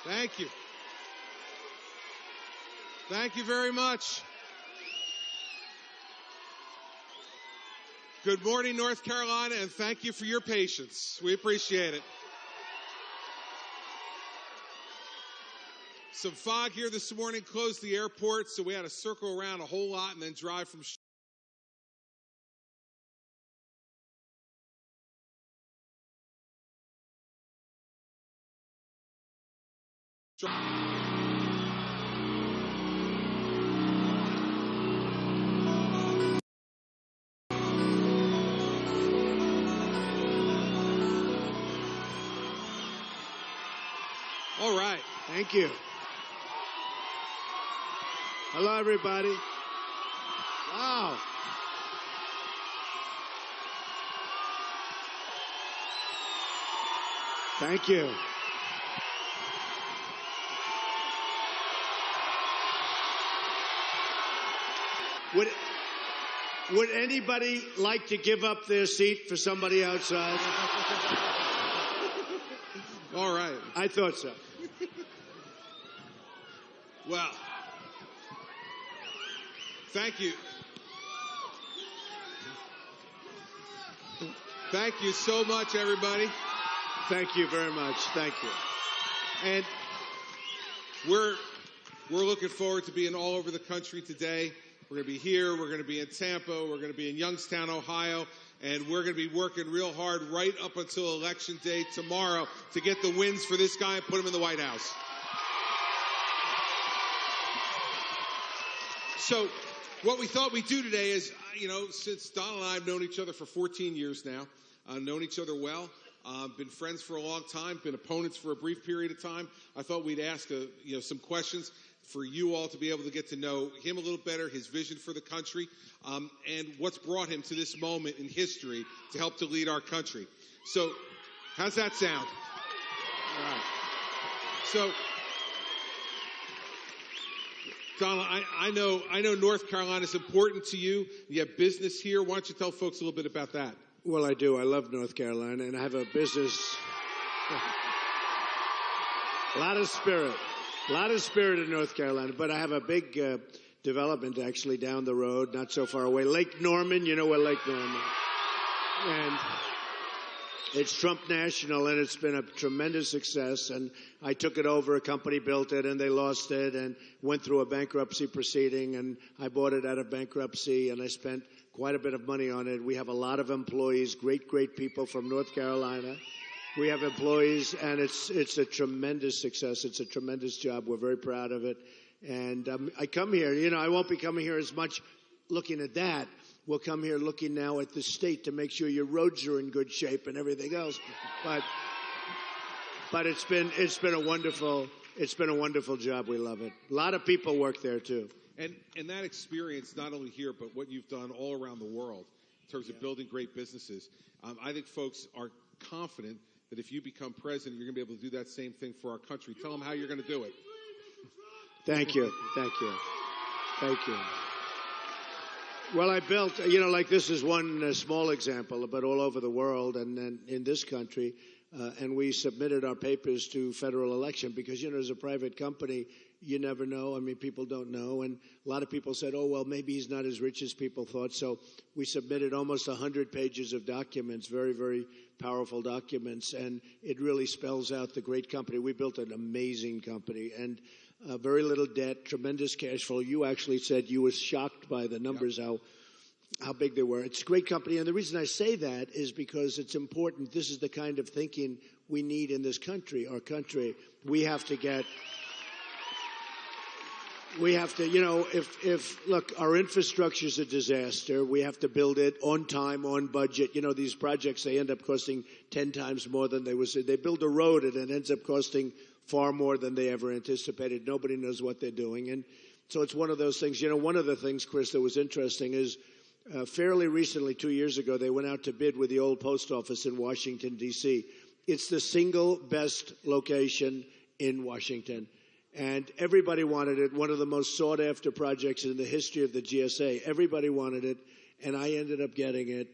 Thank you. Thank you very much. Good morning, North Carolina, and thank you for your patience. We appreciate it. Some fog here this morning, closed the airport, so we had to circle around a whole lot and then drive from All right. Thank you. Hello, everybody. Wow. Thank you. Would anybody like to give up their seat for somebody outside? All right. I thought so. Well, thank you. Thank you so much, everybody. Thank you very much. Thank you. And we're looking forward to being all over the country today. We're going to be here. We're going to be in Tampa. We're going to be in Youngstown, Ohio. And we're going to be working real hard right up until Election Day tomorrow to get the wins for this guy and put him in the White House. So what we thought we'd do today is, since Don and I have known each other for 14 years now, known each other well, been friends for a long time, been opponents for a brief period of time, I thought we'd ask some questions for you all to be able to get to know him a little better, his vision for the country, and what's brought him to this moment in history to help to lead our country. So how's that sound? All right. So, Donald, I know North Carolina is important to you. You have business here. Why don't you tell folks a little bit about that? Well, I do. I love North Carolina, and I have a business. A lot of spirit in North Carolina. But I have a big development actually down the road, not so far away. Lake Norman, you know where Lake Norman. And it's Trump National, and it's been a tremendous success. And I took it over. A company built it, and they lost it and went through a bankruptcy proceeding. And I bought it out of bankruptcy, and I spent quite a bit of money on it. We have a lot of employees, great people from North Carolina. We have employees, and it's a tremendous success. It's a tremendous job. We're very proud of it. And I come here, I won't be coming here as much looking at that. We'll come here looking now at the state to make sure your roads are in good shape and everything else. But it's been a wonderful job. We love it. A lot of people work there too. And that experience, not only here, but what you've done all around the world in terms of building great businesses, I think folks are confident that if you become president, you're going to be able to do that same thing for our country. Tell them how you're going to do it. Thank you. Well, I built, like this is one small example, but all over the world and in this country, and we submitted our papers to federal election because, as a private company, you never know. I mean, people don't know. And a lot of people said, oh, well, maybe he's not as rich as people thought. So we submitted almost 100 pages of documents, very, very powerful documents. And it really spells out the great company. We built an amazing company and very little debt, tremendous cash flow. You actually said you were shocked by the numbers, how big they were. It's a great company. And the reason I say that is because it's important. This is the kind of thinking we need in this country, our country. We have to, look, our infrastructure is a disaster. We have to build it on time, on budget. These projects, they end up costing 10 times more than they was. They build a road and it ends up costing far more than they ever anticipated. Nobody knows what they're doing. And so it's one of those things. One of the things, Chris, that was interesting is fairly recently, 2 years ago, they went out to bid with the old post office in Washington, D.C. It's the single best location in Washington. And everybody wanted it, one of the most sought-after projects in the history of the GSA. Everybody wanted it, and I ended up getting it.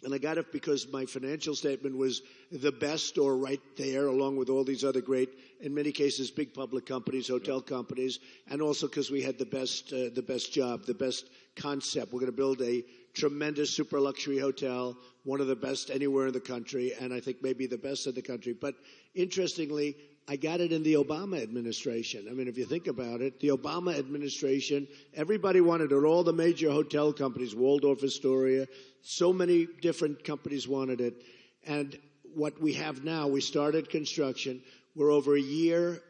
And I got it because my financial statement was the best or right there, along with all these other great, in many cases, big public companies, hotel companies, and also because we had the best job, the best concept. We're going to build a tremendous super luxury hotel, one of the best anywhere in the country, and I think maybe the best in the country. But interestingly, I got it in the Obama administration. I mean, if you think about it, the Obama administration, everybody wanted it. All the major hotel companies, Waldorf Astoria, so many different companies wanted it. And what we have now, we started construction. We're over a year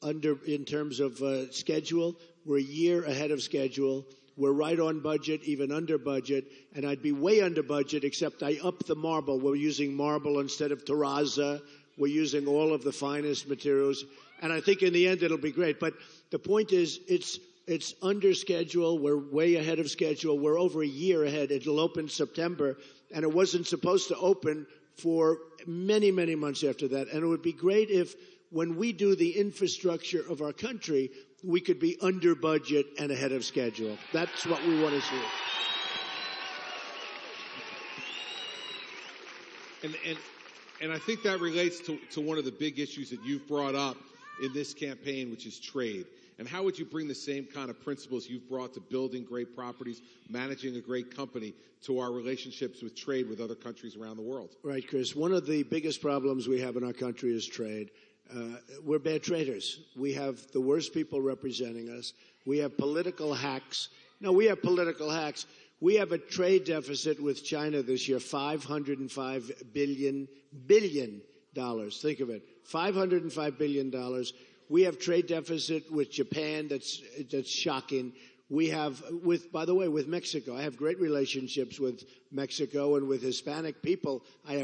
under in terms of schedule. We're a year ahead of schedule. We're right on budget, even under budget. And I'd be way under budget, except I upped the marble. We're using marble instead of terrazzo. We're using all of the finest materials, and I think in the end it'll be great. But the point is, it's under schedule. We're way ahead of schedule. We're over a year ahead. It'll open September, and it wasn't supposed to open for many, many months after that. And it would be great if, when we do the infrastructure of our country, we could be under budget and ahead of schedule. That's what we want to see. And I think that relates to one of the big issues that you've brought up in this campaign, which is trade. And how would you bring the same kind of principles you've brought to building great properties, managing a great company, to our relationships with trade with other countries around the world? Right, Chris. One of the biggest problems we have in our country is trade. We're bad traders. We have the worst people representing us. We have political hacks. No, we have political hacks. We have a trade deficit with China this year, $505 billion. Think of it, $505 billion. We have trade deficit with Japan that's shocking. We have, by the way, with Mexico. I have great relationships with Mexico and with Hispanic people. I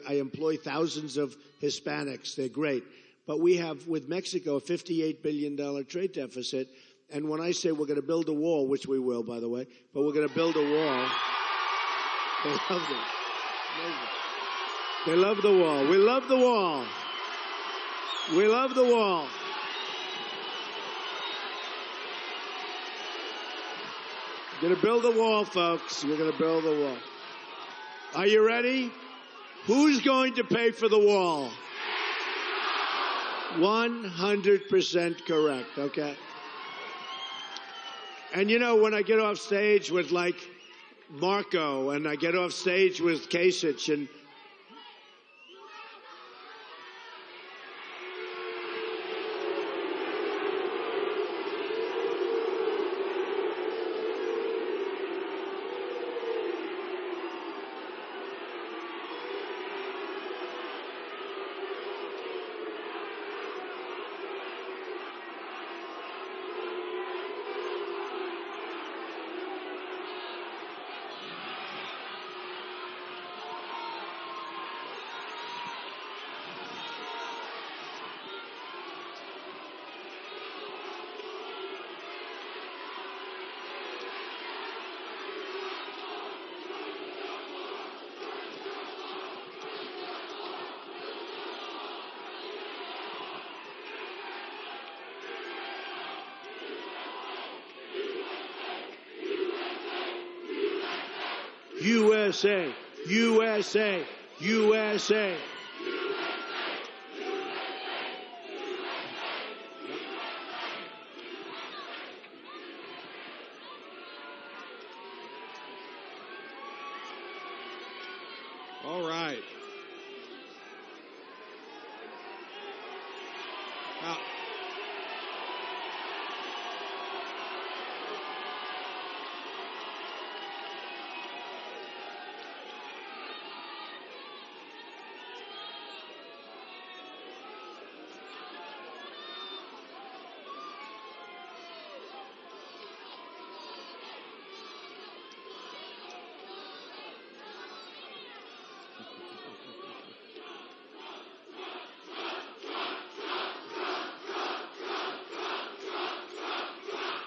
employ thousands of Hispanics. They're great. But we have, with Mexico, a $58 billion trade deficit. And when I say we're going to build a wall, which we will, by the way, but we're going to build a wall, they love it. They love the wall. We love the wall. We love the wall. We're going to build a wall, folks. We're going to build a wall. Are you ready? Who's going to pay for the wall? 100% correct, okay? And you know, when I get off stage with like Marco, and I get off stage with Kasich, and USA, USA, USA. All right. Now,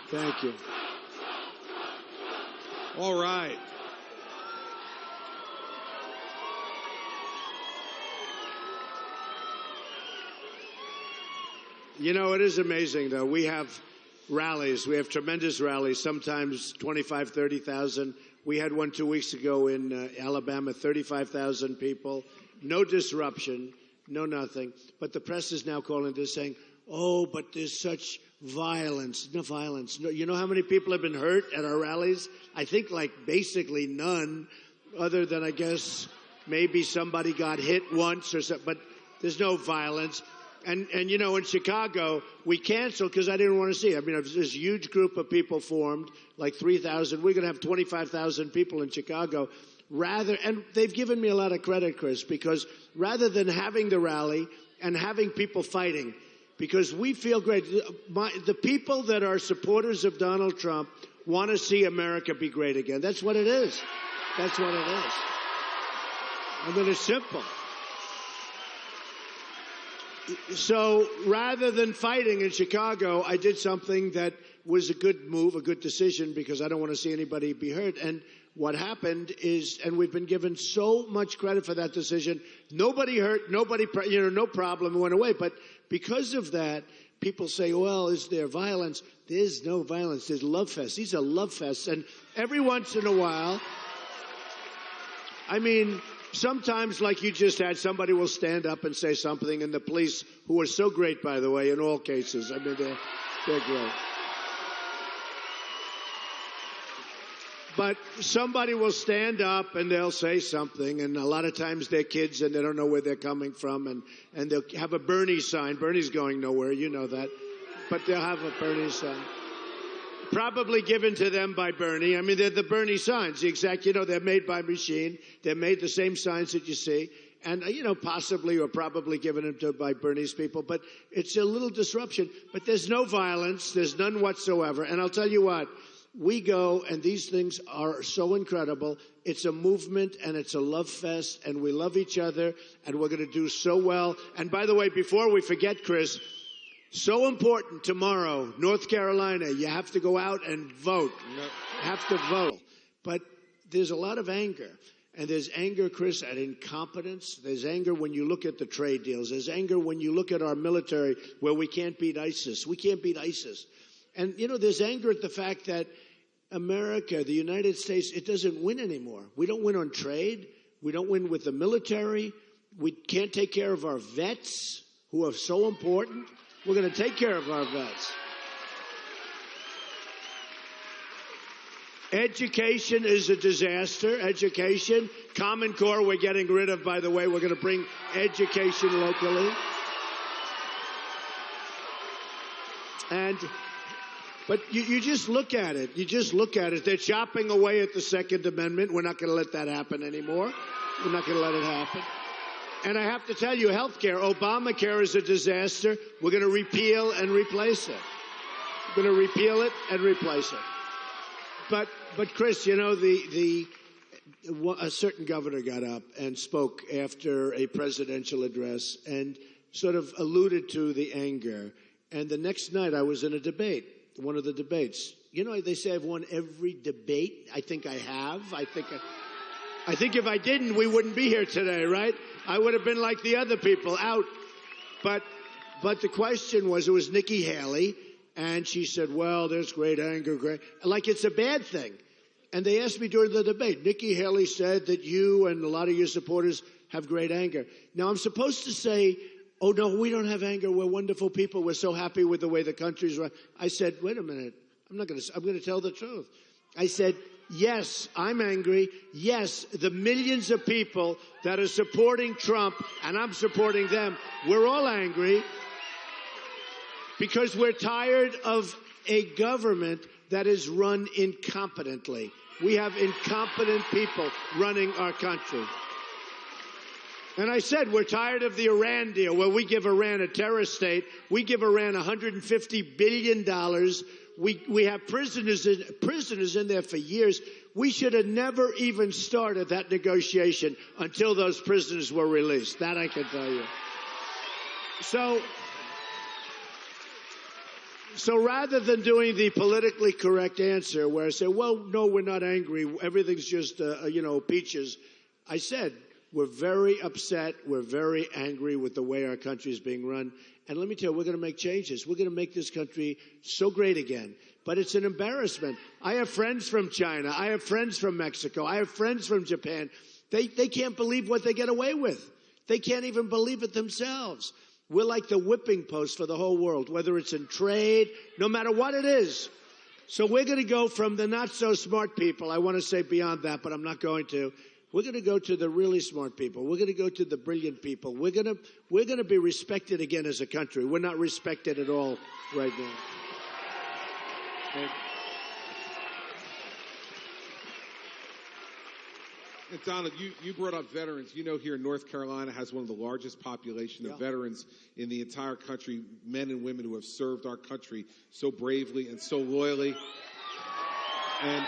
Thank you. all right. You know, it is amazing, though. We have rallies. We have tremendous rallies, sometimes 25, 30,000. We had one 2 weeks ago in Alabama, 35,000 people, no disruption, no nothing. But the press is now calling this saying, oh, but there's such violence. No violence. No, you know how many people have been hurt at our rallies? I think like basically none, other than I guess maybe somebody got hit once or something. But there's no violence. And you know, in Chicago, we canceled because I didn't want to see it. I mean, this huge group of people formed, like 3,000. We're going to have 25,000 people in Chicago. And they've given me a lot of credit, Chris, because rather than having the rally and having people fighting, because we feel great. The people that are supporters of Donald Trump want to see America be great again. That's what it is. That's what it is. I mean, it's simple. So rather than fighting in Chicago, I did something that was a good move, a good decision, because I don't want to see anybody be hurt. And what happened is, and we've been given so much credit for that decision, nobody hurt, nobody, no problem, went away. But because of that, people say, well, is there violence? There's no violence. There's love fests. These are love fests. And every once in a while, I mean, sometimes, like you just had, somebody will stand up and say something, and the police, who are so great, by the way, in all cases, I mean, they're great. But somebody will stand up and they'll say something, and a lot of times they're kids and they don't know where they're coming from, and they'll have a Bernie sign. Bernie's going nowhere, you know that. But they'll have a Bernie sign. Probably given to them by Bernie. I mean, they're the Bernie signs, the exact, they're made by machine. They're made the same signs that you see. And, possibly or probably given them by Bernie's people. But it's a little disruption. But there's no violence. There's none whatsoever. And I'll tell you what, we go, and these things are so incredible. It's a movement, and it's a love fest, and we love each other, and we're going to do so well. And by the way, before we forget, Chris, so important tomorrow, North Carolina, you have to go out and vote. Yep. Have to vote. But there's a lot of anger. And there's anger, Chris, at incompetence. There's anger when you look at the trade deals. There's anger when you look at our military where we can't beat ISIS. We can't beat ISIS. And, there's anger at the fact that America, the United States, it doesn't win anymore. We don't win on trade. We don't win with the military. We can't take care of our vets, who are so important. We're going to take care of our vets. Education is a disaster. Education. Common Core we're getting rid of, by the way. We're going to bring education locally. But you just look at it. You just look at it. They're chopping away at the Second Amendment. We're not going to let that happen anymore. We're not going to let it happen. And I have to tell you, health care, Obamacare is a disaster. We're going to repeal and replace it. We're going to repeal it and replace it. But Chris, a certain governor got up and spoke after a presidential address and sort of alluded to the anger. And the next night I was in a debate, one of the debates. They say I've won every debate. I think I have. I think if I didn't, we wouldn't be here today, right? I would have been like the other people, out. But the question was, it was Nikki Haley, and she said, well, there's great anger, like it's a bad thing. And they asked me during the debate, Nikki Haley said that you and a lot of your supporters have great anger. Now, I'm supposed to say, oh, no, we don't have anger. We're wonderful people. We're so happy with the way the country's run. I said, wait a minute. I'm going to tell the truth. I said, yes, I'm angry. Yes, the millions of people that are supporting Trump, and I'm supporting them, we're all angry because we're tired of a government that is run incompetently. We have incompetent people running our country. And I said, we're tired of the Iran deal, where we give Iran, a terrorist state, we give Iran $150 billion. We have prisoners in there for years. We should have never even started that negotiation until those prisoners were released. That I can tell you. So rather than doing the politically correct answer where I say, well, no, we're not angry, everything's just, peaches, I said, We're very upset. We're very angry with the way our country is being run. And let me tell you, we're going to make changes. We're going to make this country so great again. But it's an embarrassment. I have friends from China. I have friends from Mexico. I have friends from Japan. They can't believe what they get away with. They can't even believe it themselves. We're like the whipping post for the whole world, whether it's in trade, no matter what it is. So we're going to go from the not-so-smart people. I want to say beyond that, but I'm not going to. We're going to go to the really smart people. We're going to go to the brilliant people. We're going to be respected again as a country. We're not respected at all right now. And Donald, you brought up veterans. You know, here North Carolina has one of the largest population of veterans in the entire country, men and women who have served our country so bravely and so loyally. And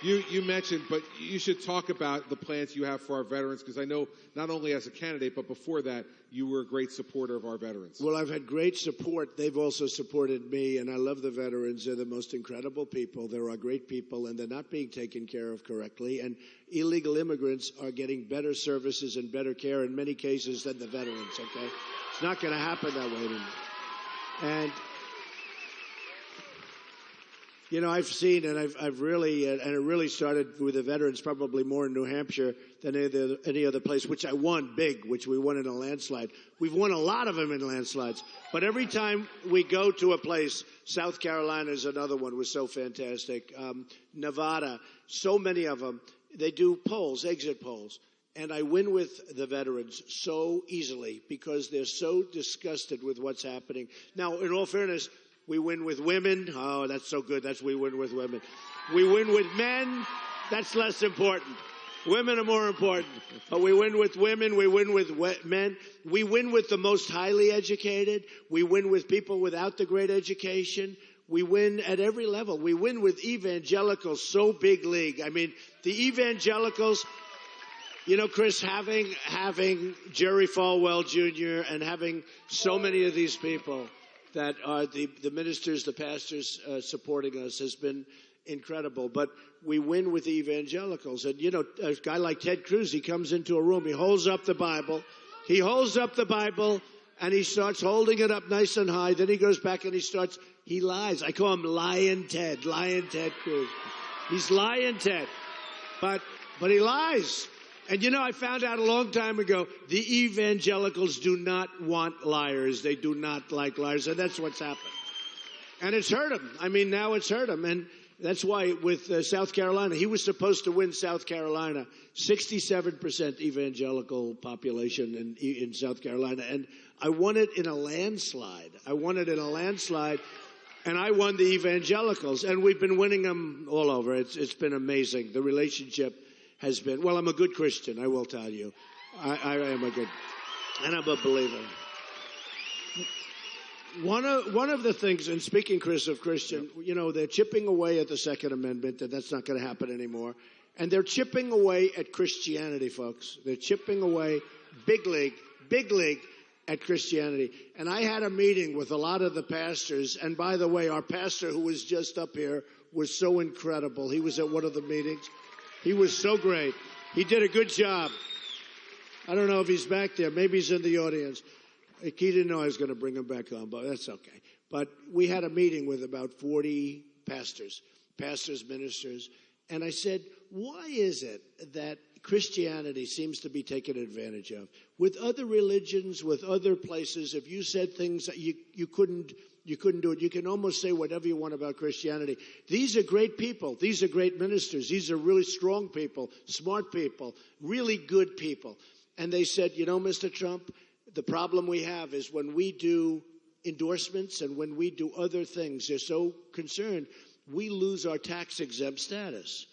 you mentioned, but you should talk about the plans you have for our veterans, because I know not only as a candidate, but before that, you were a great supporter of our veterans. Well, I've had great support. They've also supported me, and I love the veterans. They're the most incredible people. They're our great people, and they're not being taken care of correctly. And illegal immigrants are getting better services and better care in many cases than the veterans, okay? It's not going to happen that way anymore. And you know, I've seen, and I've really, and it really started with the veterans probably more in New Hampshire than any other place, which I won big, which we won in a landslide. We've won a lot of them in landslides. But every time we go to a place, South Carolina is another one, was so fantastic. Nevada, so many of them, they do polls, exit polls. And I win with the veterans so easily because they're so disgusted with what's happening. Now, in all fairness, we win with women. Oh, that's so good. We win with women. We win with men. That's less important. Women are more important. But we win with women. We win with men. We win with the most highly educated. We win with people without the great education. We win at every level. We win with evangelicals, so big league. I mean, the evangelicals, you know, Chris, having Jerry Falwell Jr. and having so many of these people that are the ministers, the pastors supporting us has been incredible. But we win with the evangelicals. And, you know, a guy like Ted Cruz, he comes into a room, he holds up the Bible. He holds up the Bible, and he starts holding it up nice and high. Then he goes back and he lies. I call him Lying Ted Cruz. He's Lying Ted. But he lies. And, you know, I found out a long time ago, the evangelicals do not want liars. They do not like liars. And that's what's happened. And it's hurt him. I mean, now it's hurt him. And that's why with South Carolina, he was supposed to win South Carolina, 67% evangelical population in South Carolina. And I won it in a landslide. And I won the evangelicals. And we've been winning them all over. It's been amazing. The relationship has been, well, I'm a good Christian, I will tell you. I am a good, and I'm a believer. One of the things, and speaking, Chris, of Christian, you know, they're chipping away at the Second Amendment, and that's not going to happen anymore. And they're chipping away at Christianity, folks. They're chipping away big league at Christianity. And I had a meeting with a lot of the pastors, and by the way, our pastor who was just up here was so incredible. He was at one of the meetings. He was so great. He did a good job. I don't know if he's back there. Maybe he's in the audience. He didn't know I was going to bring him back on, but that's okay. But we had a meeting with about 40 pastors, ministers, and I said, why is it that Christianity seems to be taken advantage of? With other religions, with other places, if you said things that you couldn't do it. You can almost say whatever you want about Christianity. These are great people. These are great ministers. These are really strong people, smart people, really good people. And they said, you know, Mr. Trump, the problem we have is when we do endorsements and when we do other things, they're so concerned, we lose our tax-exempt status.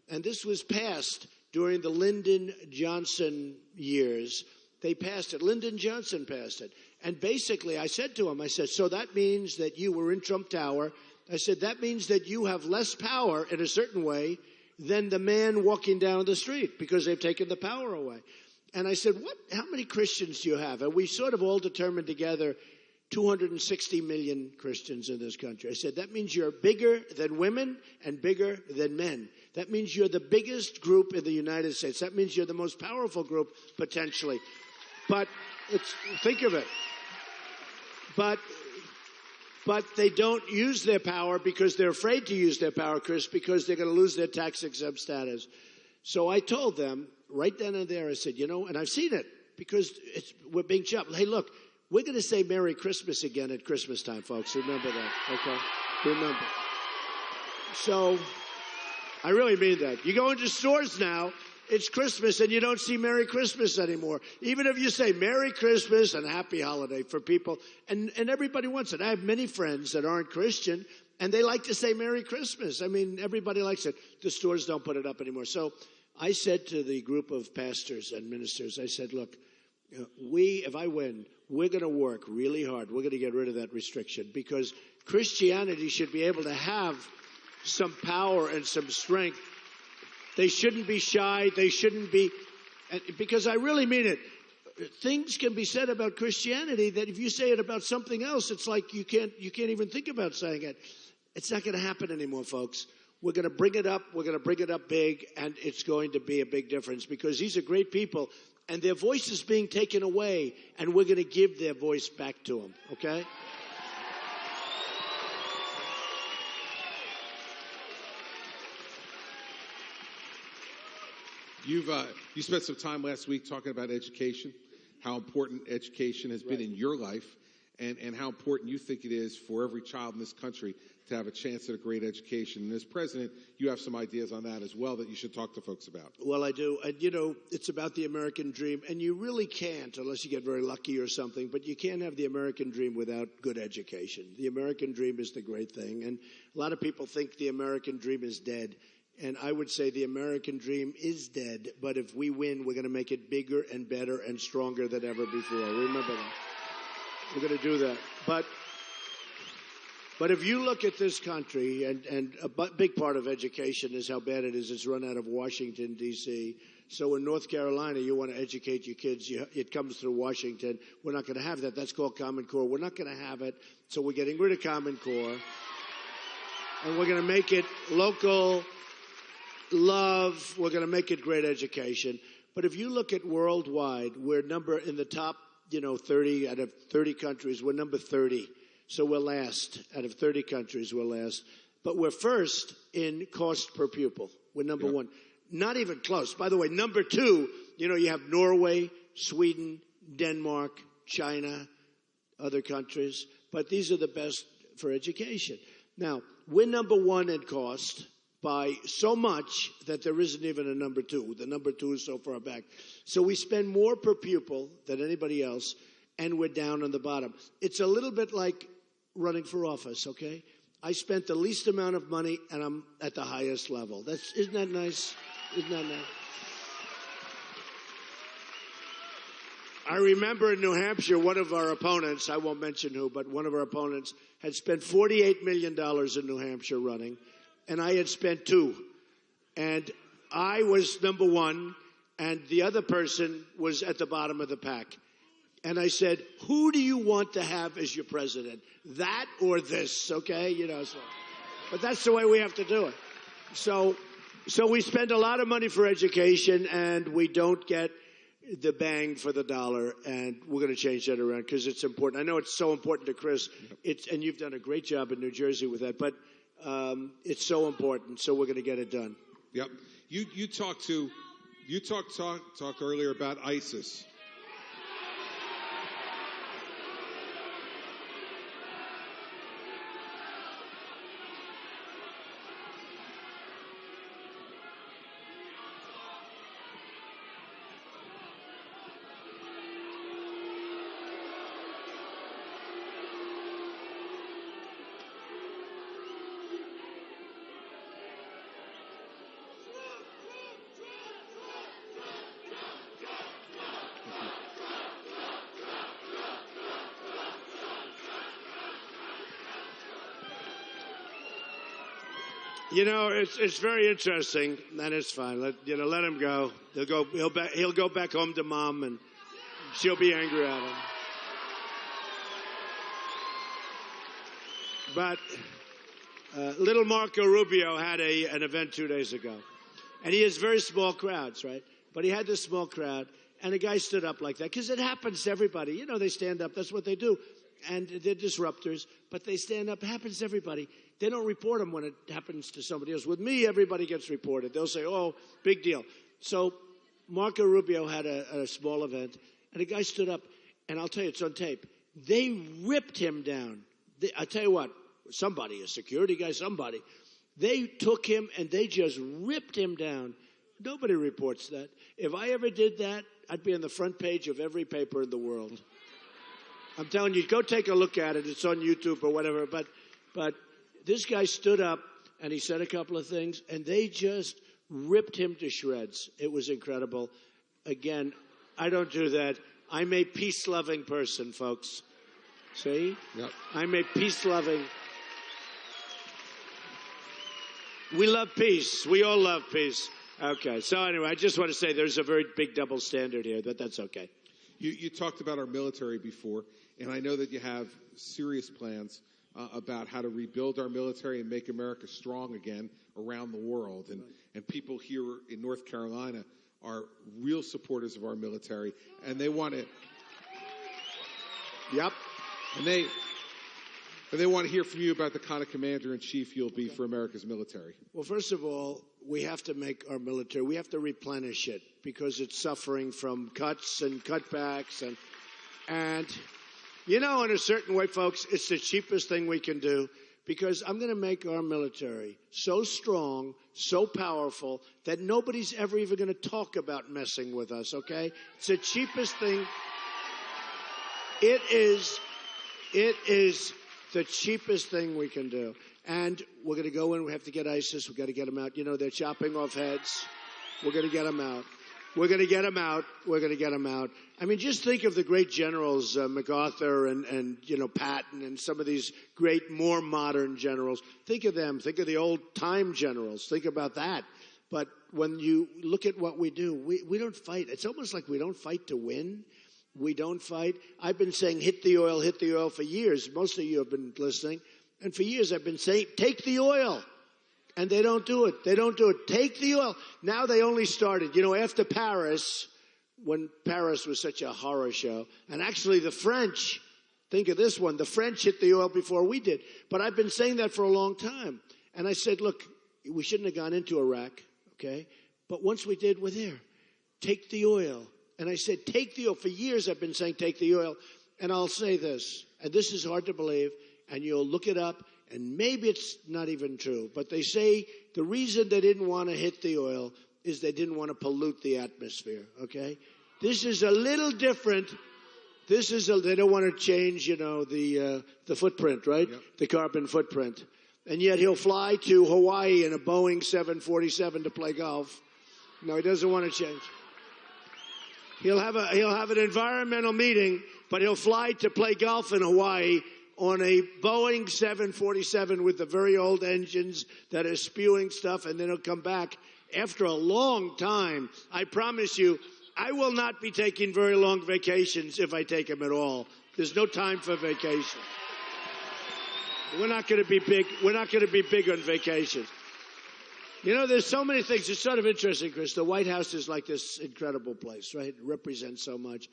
And this was passed during the Lyndon Johnson years. They passed it. Lyndon Johnson passed it. And basically, I said to him, so that means that you were in Trump Tower. I said, that means that you have less power in a certain way than the man walking down the street because they've taken the power away. And I said, how many Christians do you have? And we sort of all determined together 260 million Christians in this country. I said, that means you're bigger than women and bigger than men. That means you're the biggest group in the United States. That means you're the most powerful group, potentially. But think of it. But they don't use their power because they're afraid to use their power, Chris, because they're going to lose their tax-exempt status. So I told them right then and there, I said, and I've seen it because we're being chopped. Hey, look, we're going to say Merry Christmas again at Christmas time, folks. Remember that, okay? Remember. So I really mean that. You go into stores now, it's Christmas, and you don't see Merry Christmas anymore. Even if you say Merry Christmas and Happy Holiday for people, and everybody wants it. I have many friends that aren't Christian, and they like to say Merry Christmas. I mean, everybody likes it. The stores don't put it up anymore. So I said to the group of pastors and ministers, I said, look, if I win, we're going to work really hard. We're going to get rid of that restriction because Christianity should be able to have some power and some strength. They shouldn't be shy. They shouldn't be, because I really mean it. Things can be said about Christianity that if you say it about something else, it's like you can't even think about saying it. It's not going to happen anymore, folks. We're going to bring it up. We're going to bring it up big, and it's going to be a big difference because these are great people, and their voice is being taken away, and we're going to give their voice back to them, okay? You spent some time last week talking about education, how important education has been in your life, and how important you think it is for every child in this country to have a chance at a great education. And as president, you have some ideas on that as well that you should talk to folks about. Well, I do. And, it's about the American dream. And you really can't, unless you get very lucky or something, but you can't have the American dream without good education. The American dream is the great thing. And a lot of people think the American dream is dead. And I would say the American dream is dead, but if we win, we're going to make it bigger and better and stronger than ever before. Remember that. We're going to do that. But if you look at this country, and a big part of education is how bad it is. It's run out of Washington, D.C. So in North Carolina, you want to educate your kids. It comes through Washington. We're not going to have that. That's called Common Core. We're not going to have it. So we're getting rid of Common Core. And we're going to make it local love. We're going to make it great education. But if you look at worldwide, we're in the top, 30 out of 30 countries. We're number 30. So we're last. Out of 30 countries, we're last. But we're first in cost per pupil. We're number one. Not even close. By the way, number two, you have Norway, Sweden, Denmark, China, other countries. But these are the best for education. Now, we're number one in cost by so much that there isn't even a number two. The number two is so far back. So we spend more per pupil than anybody else, and we're down on the bottom. It's a little bit like running for office, okay? I spent the least amount of money, and I'm at the highest level. Isn't that nice? Isn't that nice? I remember in New Hampshire, one of our opponents, I won't mention who, but one of our opponents had spent $48 million in New Hampshire running, and I had spent $2 million. And I was number one, and the other person was at the bottom of the pack. And I said, who do you want to have as your president? That or this, okay? But that's the way we have to do it. So we spend a lot of money for education, and we don't get the bang for the dollar, and we're going to change that around because it's important. I know it's so important to Chris, and you've done a great job in New Jersey with that, but it's so important, so we're going to get it done. Yep. You talked earlier about ISIS. It's very interesting, and it's fine. Let him go. He'll go back home to mom, and she'll be angry at him. But little Marco Rubio had an event 2 days ago. And he has very small crowds, right? But he had this small crowd, and a guy stood up like that. Because it happens to everybody. You know, they stand up. That's what they do. And they're disruptors, but they stand up. It happens to everybody. They don't report them when it happens to somebody else. With me, everybody gets reported. They'll say, oh, big deal. So Marco Rubio had a small event, and a guy stood up, and I'll tell you, it's on tape. They ripped him down. I tell you what, somebody, a security guy, somebody, they took him and they just ripped him down. Nobody reports that. If I ever did that, I'd be on the front page of every paper in the world. I'm telling you, go take a look at it. It's on YouTube or whatever. But this guy stood up and he said a couple of things, and they just ripped him to shreds. It was incredible. Again, I don't do that. I'm a peace-loving person, folks. See? Yep. I'm a peace-loving. We love peace. We all love peace. Okay. So anyway, I just want to say there's a very big double standard here, but that's okay. You talked about our military before, and I know that you have serious plans about how to rebuild our military and make America strong again around the world. And people here in North Carolina are real supporters of our military, and they want to. Yep. And they want to hear from you about the kind of commander-in-chief you'll be for America's military. Well, first of all, we have to make our military, we have to replenish it because it's suffering from cuts and cutbacks. And you know, in a certain way, folks, it's the cheapest thing we can do because I'm going to make our military so strong, so powerful, that nobody's ever even going to talk about messing with us, okay? It's the cheapest thing. It is the cheapest thing we can do. And we're going to go in. We have to get ISIS. We've got to get them out. You know, they're chopping off heads. We're going to get them out. We're going to get them out. We're going to get them out. I mean, just think of the great generals, MacArthur and you know, Patton and some of these great, more modern generals. Think of them. Think of the old-time generals. Think about that. But when you look at what we do, we don't fight. It's almost like we don't fight to win. We don't fight. I've been saying hit the oil for years. Most of you have been listening. And for years I've been saying, take the oil. And they don't do it. They don't do it. Take the oil. Now they only started, you know, after Paris, when Paris was such a horror show. And actually the French, think of this one, the French hit the oil before we did. But I've been saying that for a long time. And I said, look, we shouldn't have gone into Iraq, okay? But once we did, we're there. Take the oil. And I said, take the oil. For years I've been saying, take the oil. And I'll say this, and this is hard to believe, and you'll look it up, and maybe it's not even true, but they say the reason they didn't want to hit the oil is they didn't want to pollute the atmosphere, okay? This is a little different. They don't want to change, you know, the footprint, right? Yep. The carbon footprint. And yet he'll fly to Hawaii in a Boeing 747 to play golf. No, he doesn't want to change. He'll have an environmental meeting, but he'll fly to play golf in Hawaii on a Boeing 747 with the very old engines that are spewing stuff, and then he'll come back after a long time. I promise you, I will not be taking very long vacations if I take them at all. There's no time for vacation. We're not going to be big. We're not going to be big on vacations. You know, there's so many things. It's sort of interesting, Chris. The White House is like this incredible place, right? It represents so much.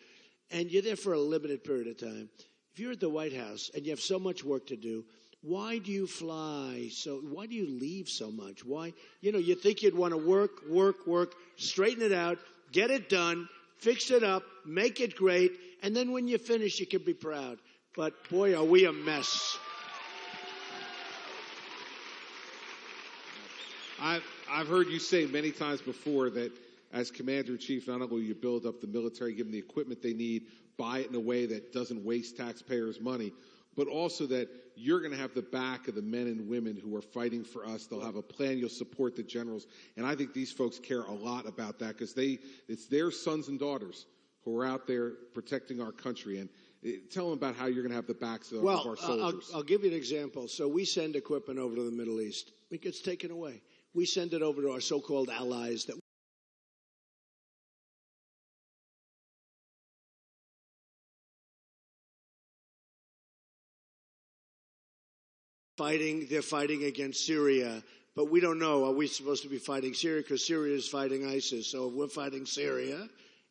And you're there for a limited period of time. If you're at the White House and you have so much work to do, why do you fly? Why do you leave so much? Why? You know, you think you'd want to work, straighten it out, get it done, fix it up, make it great, and then when you finish, you can be proud. But boy, are we a mess. I've heard you say many times before that as Commander-in-Chief, not only will you build up the military, give them the equipment they need, buy it in a way that doesn't waste taxpayers' money, but also that you're going to have the back of the men and women who are fighting for us. They'll have a plan. You'll support the generals. And I think these folks care a lot about that because it's their sons and daughters who are out there protecting our country. And tell them about how you're going to have the backs of our soldiers. I'll give you an example. So we send equipment over to the Middle East. It gets taken away. We send it over to our so-called allies that they're fighting against Syria. But we don't know, are we supposed to be fighting Syria? Because Syria is fighting ISIS. So we're fighting Syria,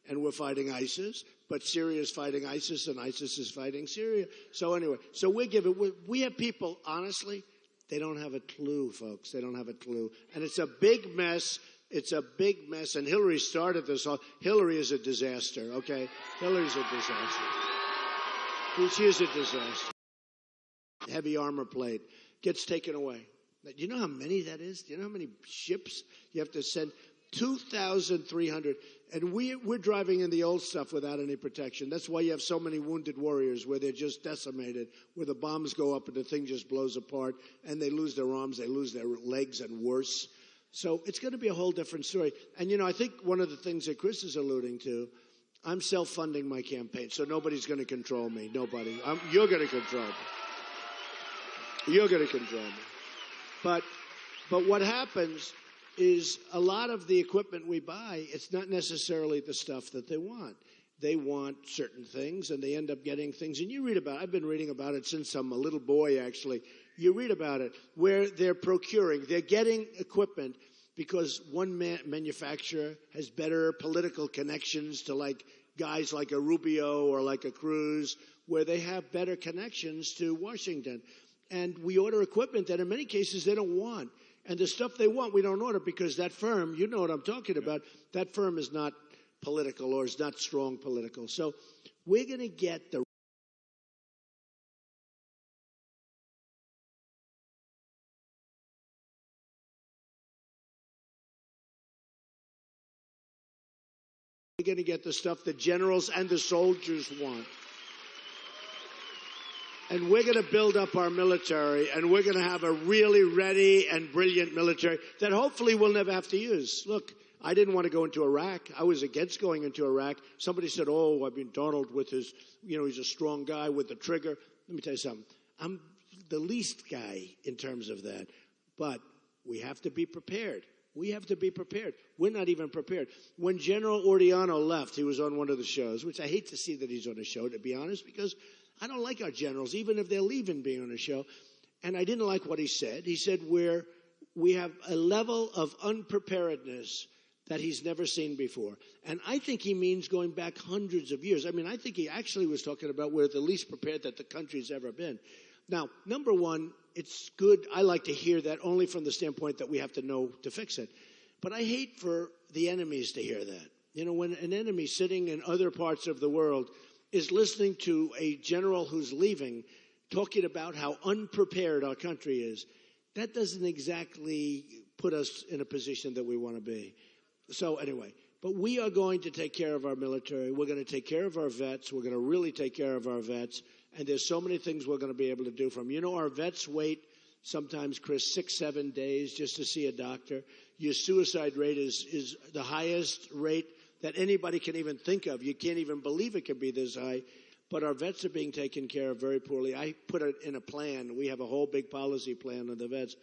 and we're fighting ISIS. But Syria is fighting ISIS, and ISIS is fighting Syria. So anyway, so we have people, honestly, they don't have a clue, folks. They don't have a clue. And it's a big mess. It's a big mess. And Hillary started this all. Hillary is a disaster, okay? Hillary's a disaster. She is a disaster. Heavy armor plate gets taken away. Do you know how many that is? Do you know how many ships you have to send? 2,300. And we're driving in the old stuff without any protection. That's why you have so many wounded warriors where they're just decimated, where the bombs go up and the thing just blows apart, and they lose their arms, they lose their legs, and worse. So it's going to be a whole different story. And, I think one of the things that Chris is alluding to, I'm self-funding my campaign, so nobody's going to control me. Nobody. You're going to control me. You're going to control me. But what happens is a lot of the equipment we buy, it's not necessarily the stuff that they want. They want certain things, and they end up getting things. And you read about it. I've been reading about it since I'm a little boy, actually. You read about it, where they're procuring. They're getting equipment because one manufacturer has better political connections to guys like a Rubio or like a Cruz, where they have better connections to Washington. And we order equipment that in many cases they don't want. And the stuff they want, we don't order because that firm, you know what I'm talking about, that firm is not political or is not strong political. So we're going to get the stuff the generals and the soldiers want. And we're going to build up our military, and we're going to have a really ready and brilliant military that hopefully we'll never have to use. Look, I didn't want to go into Iraq. I was against going into Iraq. Somebody said, Donald with his, he's a strong guy with the trigger. Let me tell you something. I'm the least guy in terms of that. But we have to be prepared. We have to be prepared. We're not even prepared. When General Ordiano left, he was on one of the shows, which I hate to see that he's on a show, to be honest, because I don't like our generals, even if they're leaving being on a show. And I didn't like what he said. He said we have a level of unpreparedness that he's never seen before. And I think he means going back hundreds of years. I mean, I think he actually was talking about we're the least prepared that the country's ever been. Now, number one, it's good. I like to hear that only from the standpoint that we have to know to fix it. But I hate for the enemies to hear that. When an enemy sitting in other parts of the world is listening to a general who's leaving talking about how unprepared our country is, that doesn't exactly put us in a position that we want to be. So anyway, but we are going to take care of our military. We're going to take care of our vets. We're going to really take care of our vets. And there's so many things we're going to be able to do from. Our vets wait sometimes, Chris, 6-7 days just to see a doctor. Your suicide rate is the highest rate that anybody can even think of. You can't even believe it can be this high. But our vets are being taken care of very poorly. I put it in a plan. We have a whole big policy plan on the vets.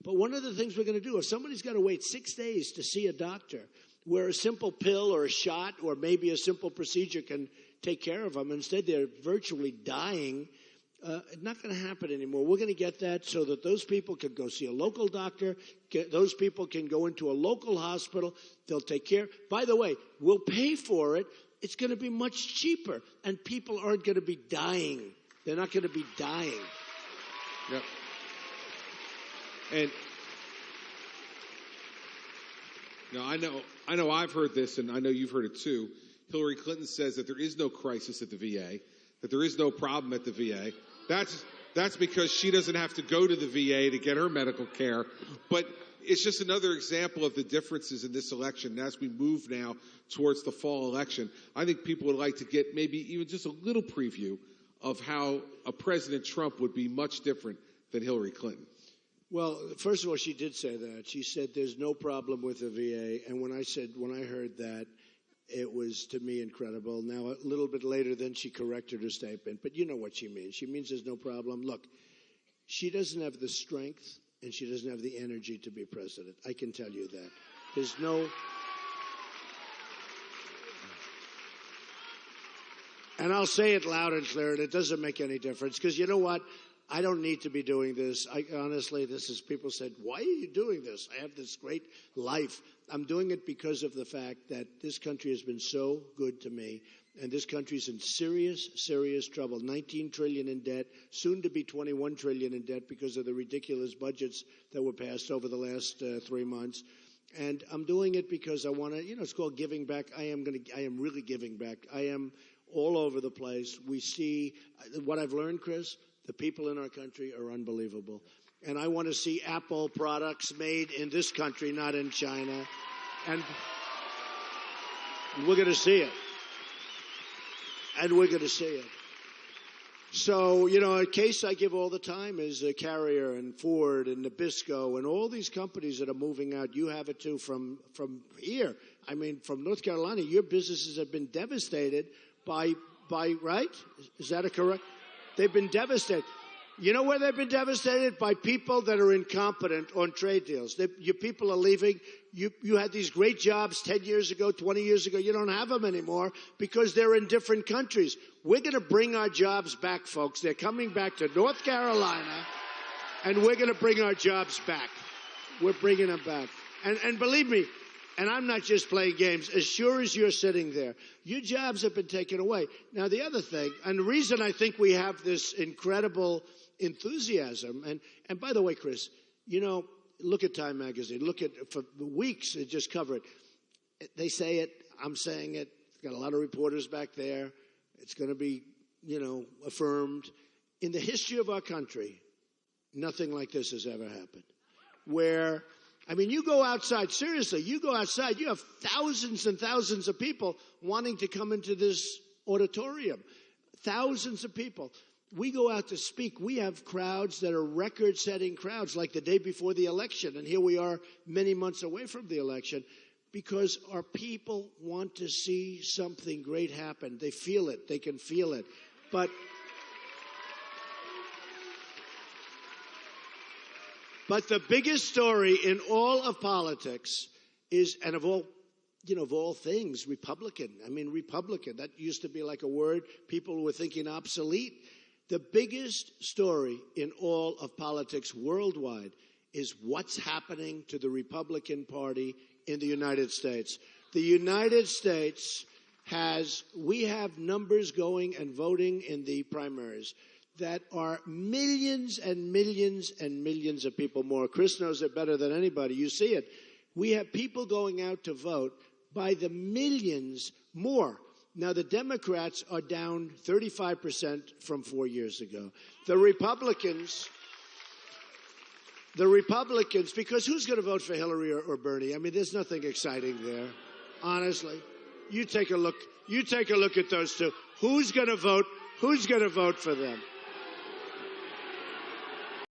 But one of the things we're going to do, if somebody's got to wait 6 days to see a doctor, where a simple pill or a shot or maybe a simple procedure can take care of them, instead they're virtually dying, it's not going to happen anymore. We're going to get that so that those people can go see a local doctor. Those people can go into a local hospital. They'll take care. By the way, we'll pay for it. It's going to be much cheaper, and people aren't going to be dying. They're not going to be dying. Yep. And now I know I've heard this, and I know you've heard it too. Hillary Clinton says that there is no crisis at the VA, that there is no problem at the VA. That's because she doesn't have to go to the VA to get her medical care. But it's just another example of the differences in this election. And as we move now towards the fall election, I think people would like to get maybe even just a little preview of how a President Trump would be much different than Hillary Clinton. Well, first of all, she did say that. She said there's no problem with the VA. And when I heard that, it was, to me, incredible. Now, a little bit later, then she corrected her statement. But you know what she means. She means there's no problem. Look, she doesn't have the strength and she doesn't have the energy to be president. I can tell you that. There's no... And I'll say it loud and clear, and it doesn't make any difference. Because you know what? I don't need to be doing this. Honestly, people said, why are you doing this? I have this great life. I'm doing it because of the fact that this country has been so good to me. And this country's in serious, serious trouble. 19 trillion in debt, soon to be 21 trillion in debt because of the ridiculous budgets that were passed over the last 3 months. And I'm doing it because I want to, it's called giving back. I am really giving back. I am all over the place. We see what I've learned, Chris, the people in our country are unbelievable. And I want to see Apple products made in this country, not in China. And we're going to see it. And we're going to see it. So, a case I give all the time is Carrier and Ford and Nabisco and all these companies that are moving out. You have it too from here. I mean, from North Carolina, your businesses have been devastated by right? Is that correct? They've been devastated. You know where they've been devastated? By people that are incompetent on trade deals. Your people are leaving. You had these great jobs 10 years ago, 20 years ago. You don't have them anymore because they're in different countries. We're going to bring our jobs back, folks. They're coming back to North Carolina, and we're going to bring our jobs back. We're bringing them back. And believe me, and I'm not just playing games, as sure as you're sitting there, your jobs have been taken away. Now, the other thing, and the reason I think we have this incredible enthusiasm, and by the way, Chris, look at Time Magazine. For weeks, it just covered it. They say it. I'm saying it. Got a lot of reporters back there. It's going to be, affirmed. In the history of our country, nothing like this has ever happened. You go outside, seriously, you have thousands and thousands of people wanting to come into this auditorium. Thousands of people. We go out to speak. We have crowds that are record-setting crowds, like the day before the election. And here we are many months away from the election because our people want to see something great happen. They feel it. They can feel it. But the biggest story in all of politics is, and of all things, Republican. Republican. That used to be like a word people were thinking obsolete. The biggest story in all of politics worldwide is what's happening to the Republican Party in the United States. The United States we have numbers going and voting in the primaries that are millions and millions and millions of people more. Chris knows it better than anybody. You see it. We have people going out to vote by the millions more. Now, the Democrats are down 35% from 4 years ago. The Republicans, because who's going to vote for Hillary or Bernie? There's nothing exciting there, honestly. You take a look at those two. Who's going to vote for them?